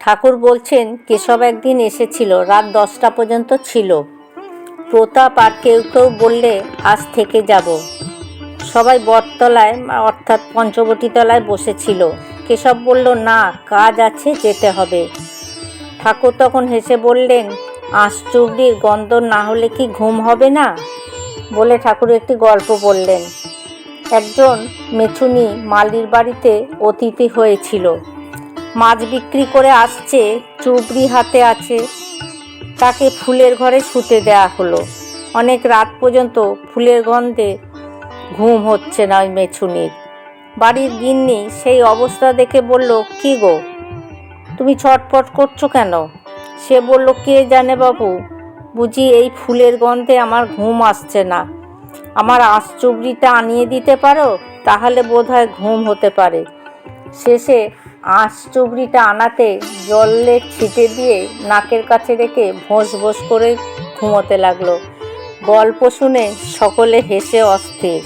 ঠাকুর বলছেন কেশব একদিন এসেছিল, রাত 10টা পর্যন্ত ছিল। প্রতাপ আর কেউ কেউ বললে আজ থেকে যাব। সবাই বটতলায় অর্থাৎ পঞ্চবটী তলায় বসেছিল। কেশব বলল, না, কাজ আছে, যেতে হবে। ঠাকুর তখন হেসে বললেন, আঁশচুবড়ির গন্ধ না হলে কি ঘুম হবে না? বলে ঠাকুর একটি গল্প বললেন। একজন মেছুনি মালির বাড়িতে অতিথি হয়েছিল। মাছ বিক্রি করে আসছে, চুবড়ি হাতে আছে। তাকে ফুলের ঘরে শুতে দেয়া হলো। অনেক রাত পর্যন্ত ফুলের গন্ধে ঘুম হচ্ছে না ওই মেছুনির। বাড়ির গিন্নি সেই অবস্থা দেখে বলল, কি গো, তুমি ছটফট করছো কেন? সে বলল, কে জানে বাবু, বুঝি এই ফুলের গন্ধে আমার ঘুম আসছে না। আমার আঁশচুবড়িটা আনিয়ে দিতে পারো, তাহলে বোধহয় ঘুম হতে পারে। শেষে আঁশচুবড়িটা আনাতে জলে ছিটে দিয়ে নাকের কাছে রেখে ভোঁস ভোঁস করে ঘুমোতে লাগলো। গল্প শুনে সকলে হেসে অস্থির।